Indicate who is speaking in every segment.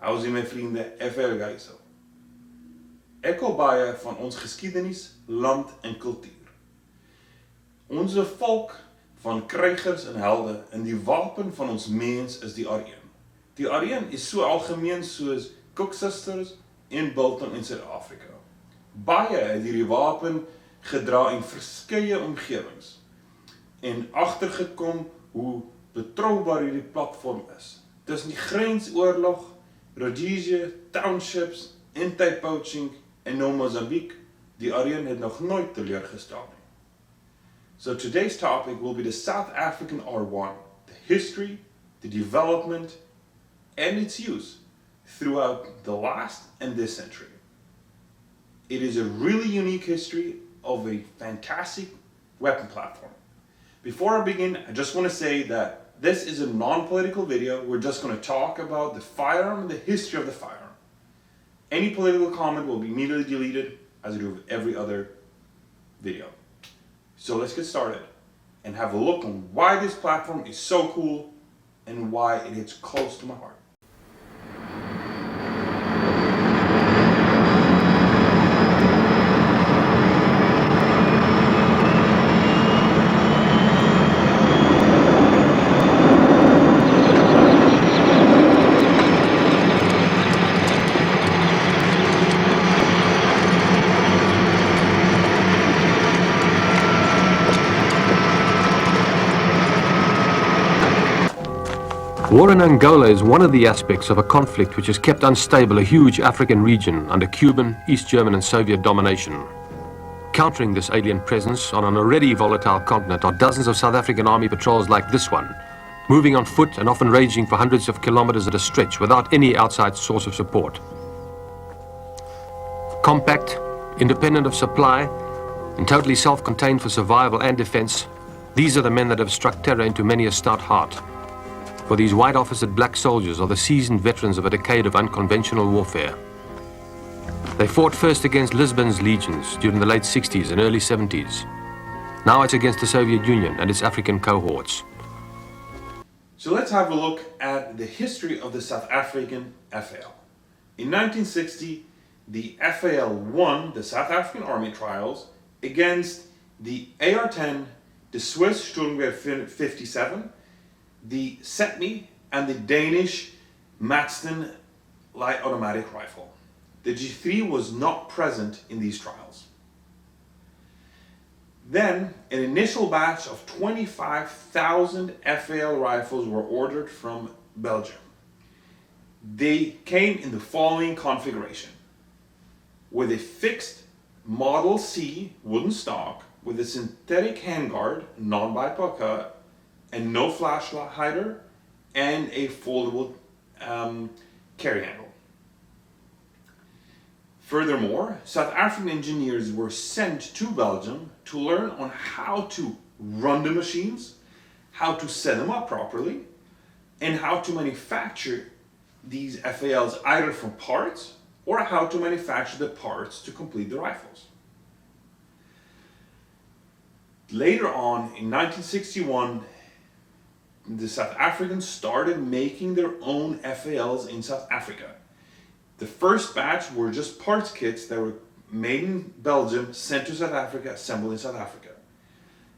Speaker 1: Hou is my vriende, FAL Rifle. Ek hou baie van ons geskiedenis, land en kultuur. Onze volk van krygers en helde en die wapen van ons mens is die Aryan. Die Aryan is so algemeen soos Cook Sisters en Biltong in Suid-Afrika. Baie het hierdie wapen gedra in verskeie omgewings en agtergekom hoe betroubaar hierdie platform is. Tussen die grensoorlog, Rhodesia, townships, anti-poaching en nou Mozambique, die Aryan het nog nooit teleurgestel nie. So today's topic will be the South African R1, the history, the development, and its use throughout the last and this century. It is a really unique history of a fantastic weapon platform. Before I begin, I just want to say that this is a non-political video. We're just going to talk about the firearm and the history of the firearm. Any political comment will be immediately deleted, as I do with every other video. So let's get started and have a look on why this platform is so cool and why it hits close to my heart.
Speaker 2: War in Angola is one of the aspects of a conflict which has kept unstable a huge African region under Cuban, East German and Soviet domination. Countering this alien presence on an already volatile continent are dozens of South African army patrols like this one, moving on foot and often ranging for hundreds of kilometers at a stretch without any outside source of support. Compact, independent of supply, and totally self-contained for survival and defense, these are the men that have struck terror into many a stout heart. For these white-officered black soldiers are the seasoned veterans of a decade of unconventional warfare. They fought first against Lisbon's legions during the late 60s and early 70s. Now it's against the Soviet Union and its African cohorts.
Speaker 1: So let's have a look at the history of the South African FAL. In 1960, the FAL won the South African Army trials against the AR-10, the Swiss Sturmgewehr 57, the Setme, and the Danish Maxton light automatic rifle. The G3 was not present in these trials. Then, an initial batch of 25,000 FAL rifles were ordered from Belgium. They came in the following configuration: with a fixed Model C wooden stock with a synthetic handguard, non-bypass cut, and no flash hider, and a foldable carry handle. Furthermore, South African engineers were sent to Belgium to learn on how to run the machines, how to set them up properly, and how to manufacture these FALs either from parts or how to manufacture the parts to complete the rifles. Later on, in 1961, the South Africans started making their own FALs in South Africa. The first batch were just parts kits that were made in Belgium, sent to South Africa, assembled in South Africa.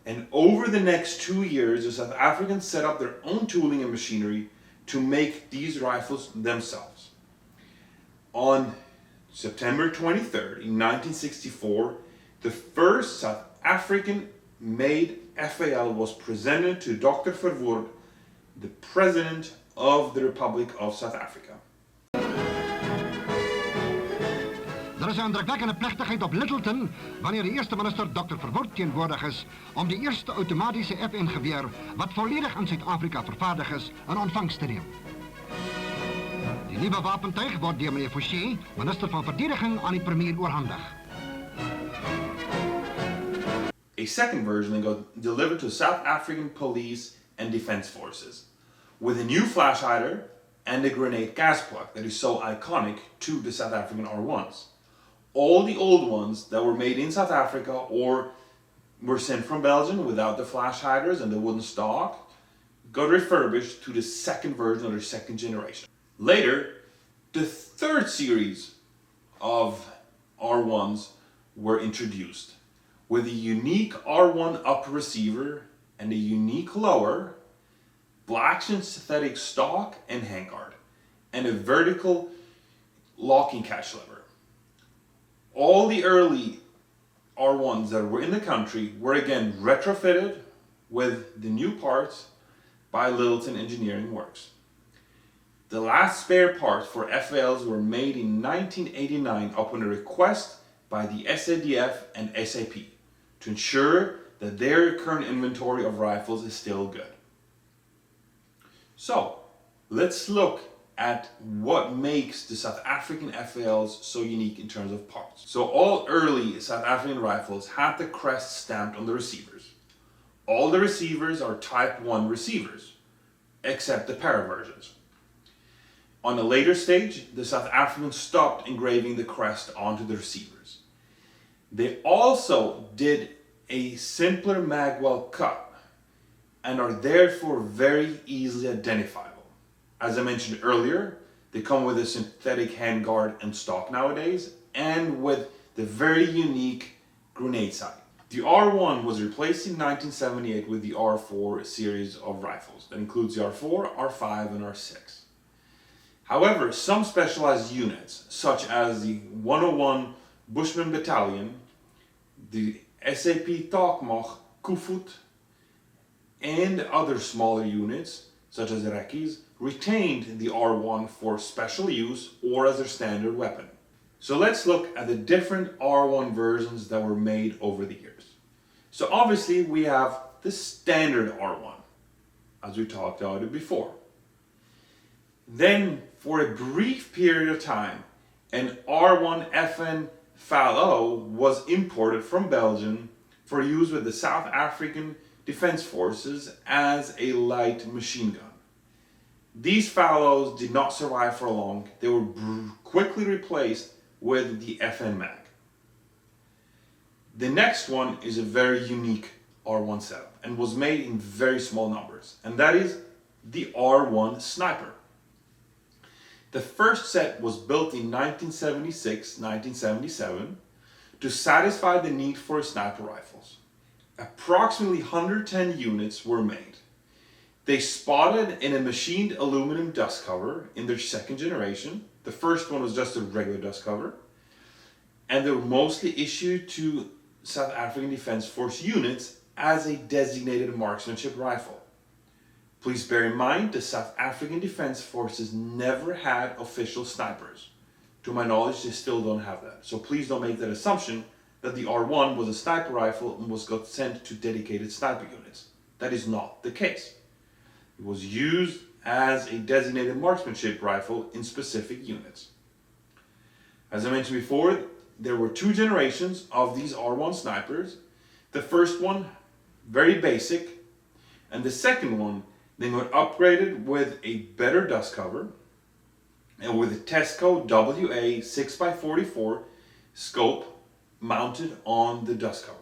Speaker 1: And over the next 2 years, the South Africans set up their own tooling and machinery to make these rifles themselves. On September 23rd, in 1964, the first South African made FAL was presented to Dr. Verwoerd, the President of the Republic of South Africa.
Speaker 3: Er is een indrukwekkende plechtigheid op Littleton wanneer de eerste minister Dr. Verwoerd teenwoordig is om de eerste automatische FN-geweer, wat volledig in Zuid-Afrika vervaardigd is, in ontvangst te nemen. Die nieuwe wapentuig wordt door meneer Fouché, minister van Verdediging, aan de premier oorhandig.
Speaker 1: A second version got delivered to South African police and defense forces with a new flash hider and a grenade gas plug that is so iconic to the South African R1s. All the old ones that were made in South Africa or were sent from Belgium without the flash hiders and the wooden stock got refurbished to the second version or the second generation. Later, The third series of R1s were introduced with a unique R1 upper receiver and a unique lower, black synthetic stock and handguard, and a vertical locking catch lever. All the early R1s that were in the country were again retrofitted with the new parts by Littleton Engineering Works. The last spare parts for FALs were made in 1989 upon a request by the SADF and SAP to ensure that their current inventory of rifles is still good. So, let's look at what makes the South African FALs so unique in terms of parts. So all early South African rifles had the crest stamped on the receivers. All the receivers are Type 1 receivers, except the para versions. On a later stage, the South Africans stopped engraving the crest onto the receivers. They also did a simpler magwell cut and are therefore very easily identifiable. As I mentioned earlier, they come with a synthetic handguard and stock nowadays, and with the very unique grenade sight. The R1 was replaced in 1978 with the R4 series of rifles. That includes the R4, R5, and R6. However, some specialized units, such as the 101 Bushman Battalion, the SAP Tokmach Kufut, and other smaller units, such as Iraqis, retained the R1 for special use or as their standard weapon. So let's look at the different R1 versions that were made over the years. So obviously we have the standard R1, as we talked about it before. Then for a brief period of time, an R1 FN FAL was imported from Belgium for use with the South African Defense Forces as a light machine gun. These FALs did not survive for long. They were quickly replaced with the FN Mag. The next one is a very unique R1 setup and was made in very small numbers, and that is the R1 Sniper. The first set was built in 1976-1977 to satisfy the need for sniper rifles. Approximately 110 units were made. They spotted in a machined aluminum dust cover in their second generation. The first one was just a regular dust cover. And they were mostly issued to South African Defense Force units as a designated marksmanship rifle. Please bear in mind, the South African Defense Forces never had official snipers. To my knowledge, they still don't have that. So please don't make that assumption that the R1 was a sniper rifle and got sent to dedicated sniper units. That is not the case. It was used as a designated marksmanship rifle in specific units. As I mentioned before, there were two generations of these R1 snipers. The first one, very basic, and the second one, then got upgraded with a better dust cover and with a Tesco WA 6x44 scope mounted on the dust cover.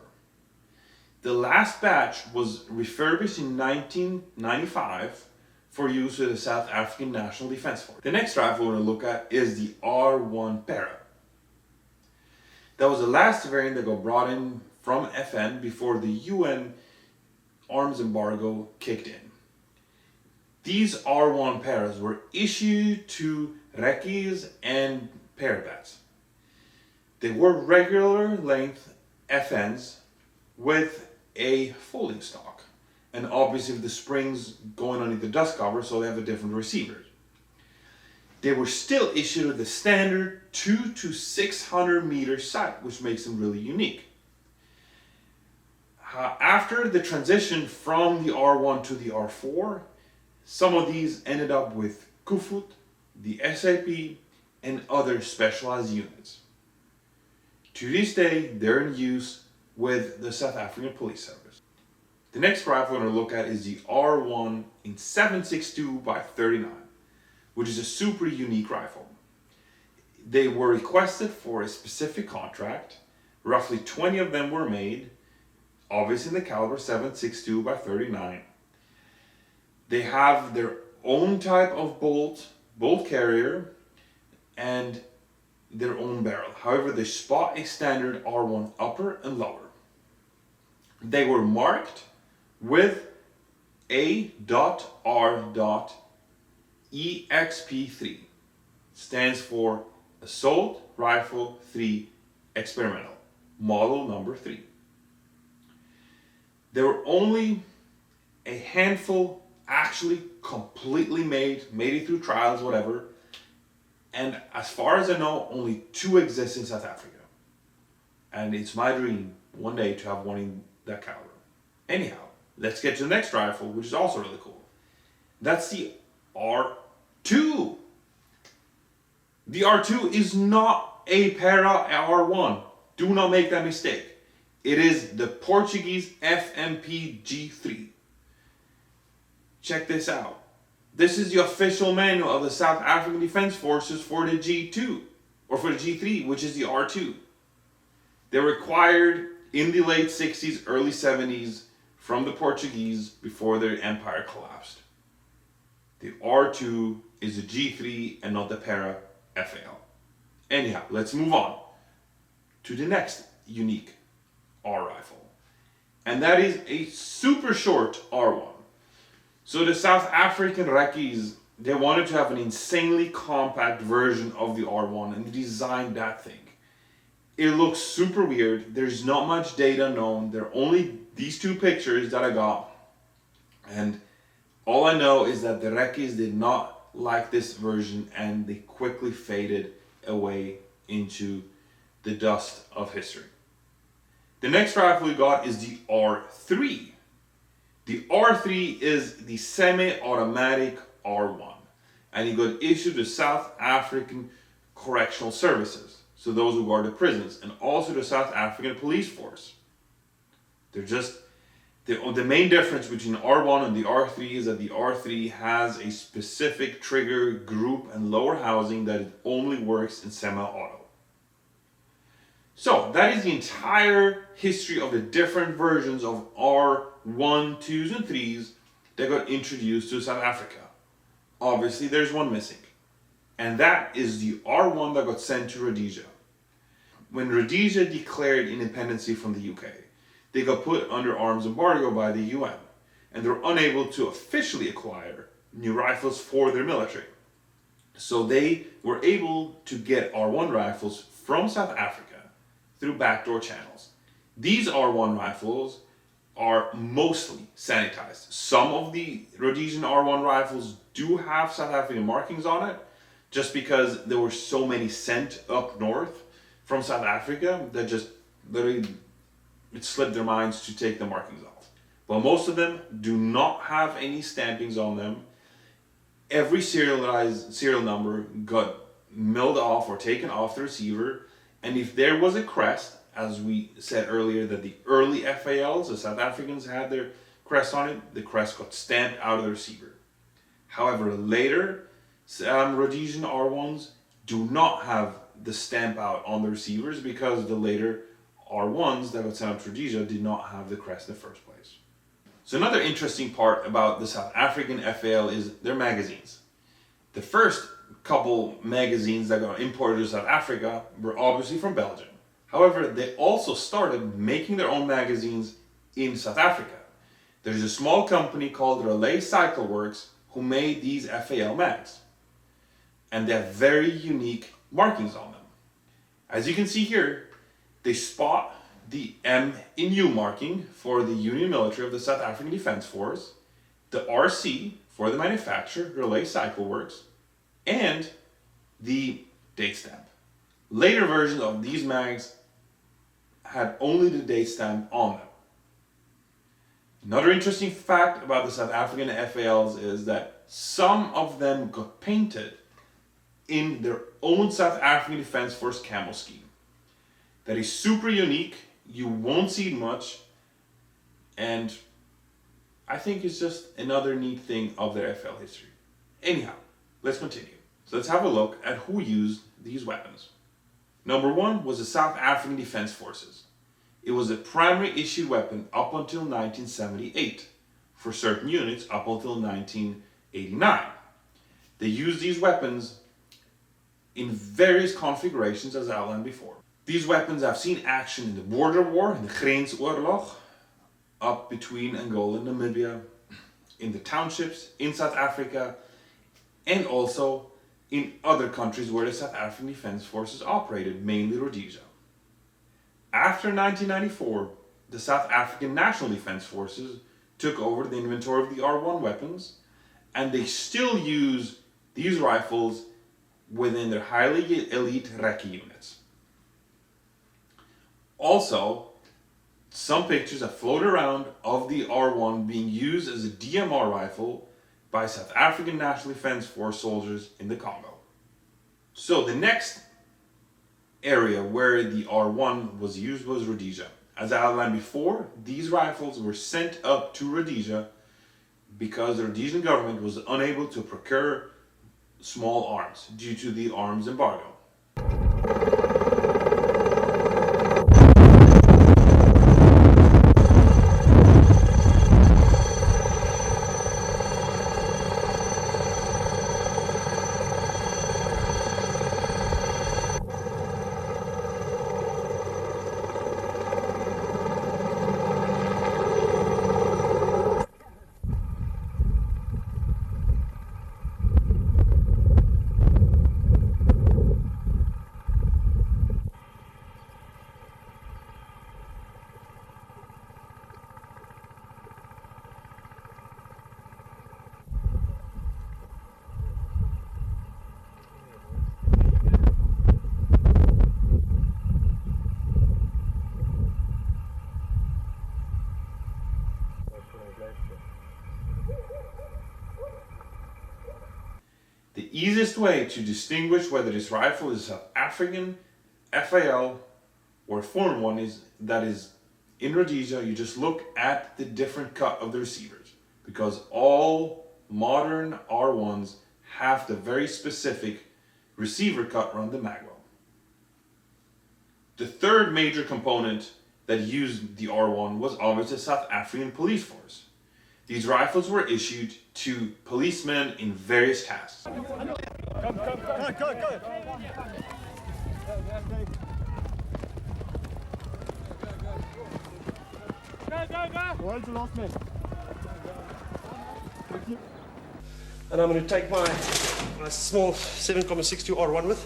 Speaker 1: The last batch was refurbished in 1995 for use with the South African National Defense Force. The next rifle we're going to look at is the R1 Para. That was the last variant that got brought in from FN before the UN arms embargo kicked in. These R1 Paras were issued to Rekkies and Parabats. They were regular length FNs with a folding stock, and obviously the springs going underneath the dust cover, so they have a different receiver. They were still issued with the standard 2 to 600 meter sight, which makes them really unique. After the transition from the R1 to the R4, some of these ended up with Kufut, the SAP, and other specialized units. To this day, they're in use with the South African Police Service. The next rifle we're going to look at is the R1 in 7.62x39, which is a super unique rifle. They were requested for a specific contract. Roughly 20 of them were made, obviously in the caliber 7.62x39. They have their own type of bolt carrier, and their own barrel. However, they spot a standard R1 upper and lower. They were marked with A.R.EXP3. Stands for Assault Rifle 3 Experimental, model number 3. There were only a handful actually completely made it through trials, whatever. And as far as I know, only 2 exist in South Africa. And it's my dream one day to have one in that caliber. Anyhow, let's get to the next rifle, which is also really cool. That's the R2. The R2 is not a para R1. Do not make that mistake. It is the Portuguese FMP G3. Check this out. This is the official manual of the South African Defense Forces for the G2, or for the G3, which is the R2. They were acquired in the late 60s, early 70s from the Portuguese before their empire collapsed. The R2 is the G3 and not the para FAL. Anyhow, let's move on to the next unique R rifle. And that is a super short R1. So the South African recce's, they wanted to have an insanely compact version of the R1 and they designed that thing. It looks super weird. There's not much data known. There are only these 2 pictures that I got. And all I know is that the recce's did not like this version and they quickly faded away into the dust of history. The next rifle we got is the R3. The R3 is the semi-automatic R1 and it got issued to South African Correctional Services, so those who guard the prisons, and also the South African Police Force. They're just, the main difference between R1 and the R3 is that the R3 has a specific trigger, group, and lower housing that it only works in semi-auto. So that is the entire history of the different versions of R1, 2s, and 3s that got introduced to South Africa. Obviously, there's one missing, and that is the R1 that got sent to Rhodesia. When Rhodesia declared independence from the UK, they got put under arms embargo by the UN, and they were unable to officially acquire new rifles for their military. So they were able to get R1 rifles from South Africa through backdoor channels. These R1 rifles are mostly sanitized. Some of the Rhodesian R1 rifles do have South African markings on it, just because there were so many sent up north from South Africa that just literally it slipped their minds to take the markings off. But most of them do not have any stampings on them. Every serial number got milled off or taken off the receiver, and if there was a crest, as we said earlier that the early FALs, the South Africans, had their crest on it, the crest got stamped out of the receiver. However, later Rhodesian R1s do not have the stamp out on the receivers because the later R1s that got sent out to Rhodesia did not have the crest in the first place. So another interesting part about the South African FAL is their magazines. The first couple magazines that got imported to South Africa were obviously from Belgium. However, they also started making their own magazines in South Africa. There's a small company called Rhodesian Works who made these FAL mags. And they have very unique markings on them. As you can see here, they spot the M in U marking for the Union Military of the South African Defense Force, the RC for the manufacturer, Rhodesian Works, and the date stamp. Later versions of these mags had only the date stamp on them. Another interesting fact about the South African FALs is that some of them got painted in their own South African Defense Force camo scheme. That is super unique, you won't see it much, and I think it's just another neat thing of their FAL history. Anyhow, let's continue. So let's have a look at who used these weapons. Number 1 was the South African Defense Forces. It was a primary issued weapon up until 1978, for certain units up until 1989. They used these weapons in various configurations as outlined before. These weapons have seen action in the Border War, in the Grensoorlog, up between Angola and Namibia, in the townships, in South Africa, and also in other countries where the South African Defence Forces operated, mainly Rhodesia. After 1994, the South African National Defence Forces took over the inventory of the R1 weapons, and they still use these rifles within their highly elite recce units. Also, some pictures have floated around of the R1 being used as a DMR rifle by South African National Defence Force soldiers in the Congo. So the next area where the R1 was used was Rhodesia. As I outlined before, these rifles were sent up to Rhodesia because the Rhodesian government was unable to procure small arms due to the arms embargo. The easiest way to distinguish whether this rifle is South African FAL or a foreign one is in Rhodesia. You just look at the different cut of the receivers, because all modern R1s have the very specific receiver cut around the magwell. The third major component that used the R1 was obviously the South African Police Force. These rifles were issued to policemen in various tasks.
Speaker 4: Go. Where's the last man?
Speaker 5: And I'm going to take my small 7.62 R1 with.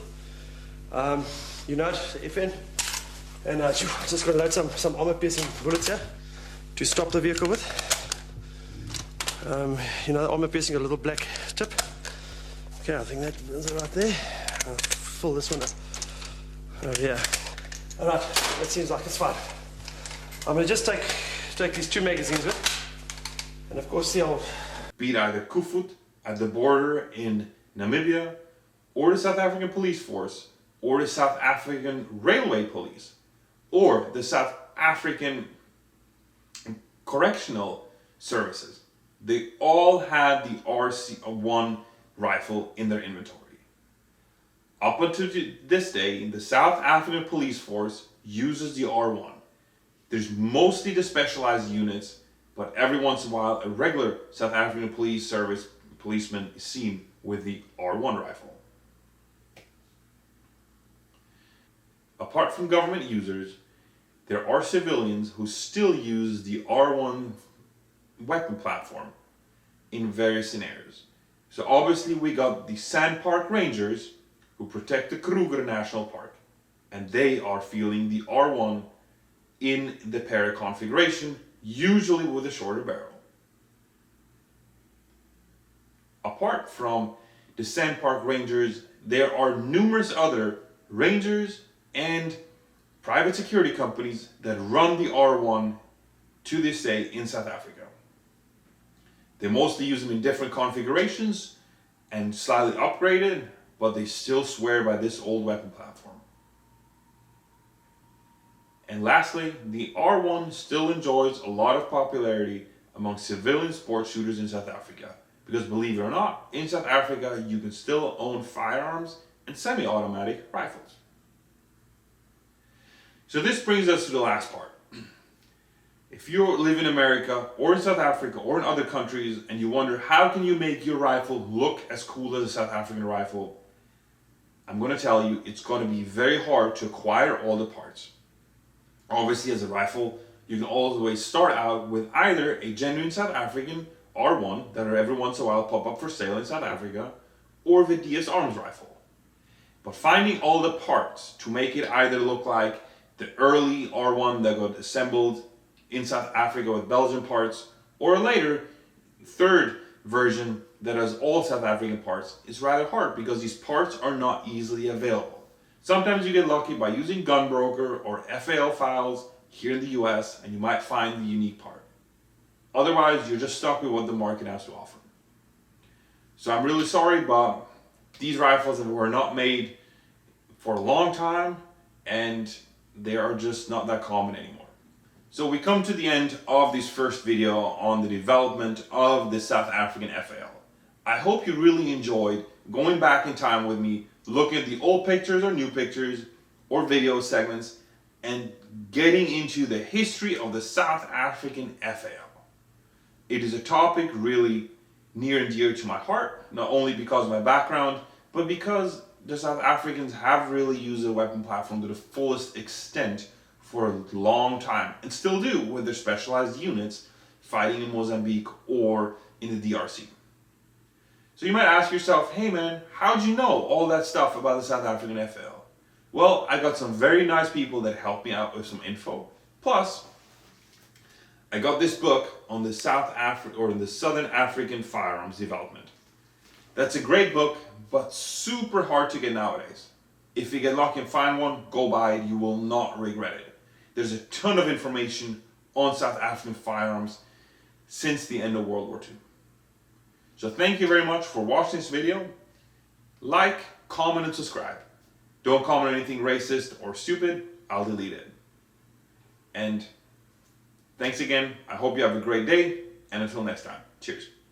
Speaker 5: You know it, FN. And just going to load some armor-piercing bullets here to stop the vehicle with. You know, the armor-piercing got a little black tip. Okay, I think that is right there. I'll fill this one up. Oh yeah. All right, that seems like it's fine. I'm going to just take these two magazines with, and of course the old.
Speaker 1: Beat either Kufut at the border in Namibia, or the South African Police Force, or the South African Railway Police, or the South African Correctional Services. They all had the RC1 rifle in their inventory. Up until this day, the South African Police Force uses the R1. There's mostly the specialized units, but every once in a while, a regular South African Police Service policeman is seen with the R1 rifle. Apart from government users, there are civilians who still use the R1 weapon platform in various scenarios. So obviously we got the Sandpark Rangers who protect the Kruger National Park, and they are fielding the R1 in the para configuration, usually with a shorter barrel. Apart from the Sandpark Rangers, there are numerous other rangers and private security companies that run the R1 to this day in South Africa. They mostly use them in different configurations and slightly upgraded, but they still swear by this old weapon platform. And lastly, the R1 still enjoys a lot of popularity among civilian sport shooters in South Africa. Because believe it or not, in South Africa you can still own firearms and semi-automatic rifles. So this brings us to the last part. If you live in America or in South Africa or in other countries and you wonder how can you make your rifle look as cool as a South African rifle, I'm going to tell you it's going to be very hard to acquire all the parts. Obviously, as a rifle, you can always start out with either a genuine South African R1 that are every once in a while pop up for sale in South Africa, or the DS Arms rifle. But finding all the parts to make it either look like the early R1 that got assembled in South Africa with Belgian parts, or a later third version that has all South African parts is rather hard because these parts are not easily available. Sometimes you get lucky by using Gunbroker or FAL files here in the US and you might find the unique part. Otherwise, you're just stuck with what the market has to offer. So I'm really sorry, but these rifles were not made for a long time and they are just not that common anymore. So we come to the end of this first video on the development of the South African FAL. I hope you really enjoyed going back in time with me, looking at the old pictures or new pictures or video segments and getting into the history of the South African FAL. It is a topic really near and dear to my heart, not only because of my background, but because the South Africans have really used the weapon platform to the fullest extent for a long time, and still do with their specialized units fighting in Mozambique or in the DRC. So you might ask yourself, hey man, how'd you know all that stuff about the South African FAL? Well, I got some very nice people that helped me out with some info. Plus, I got this book on the Southern African firearms development. That's a great book, but super hard to get nowadays. If you get lucky and find one, go buy it, you will not regret it. There's a ton of information on South African firearms since the end of World War II. So thank you very much for watching this video. Like, comment, and subscribe. Don't comment anything racist or stupid, I'll delete it. And thanks again, I hope you have a great day, and until next time, cheers.